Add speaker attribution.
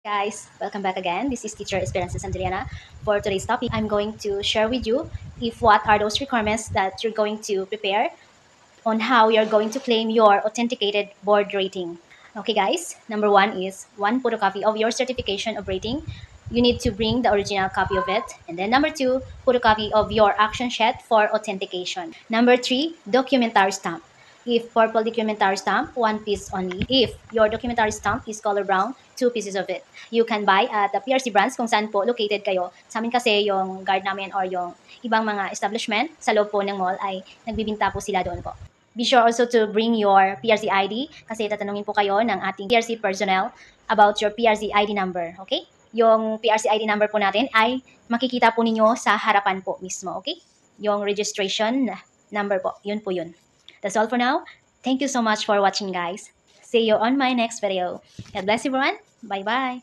Speaker 1: Guys, welcome back again. This is teacher Esperanza Sandriana. For today's topic, I'm going to share with you if what are those requirements that you're going to prepare on how you're going to claim your authenticated board rating. Okay guys, number one is one photocopy of your certification of rating. You need to bring the original copy of it. And then number two, photocopy of your action sheet for authentication. Number three, documentary stamp. If purple documentary stamp, one piece only. If your documentary stamp is color brown, two pieces of it. You can buy at the PRC branch kung saan po located kayo. Sa amin kasi yung guard namin or yung ibang mga establishment sa loob po ng mall ay nagbibinta po sila doon po. Be sure also to bring your PRC ID kasi tatanungin po kayo ng ating PRC personnel about your PRC ID number, okay? Yung PRC ID number po natin ay makikita po ninyo sa harapan po mismo, okay? Yung registration number po, yun po yun. That's all for now. Thank you so much for watching, guys. See you on my next video. God bless everyone. Bye-bye.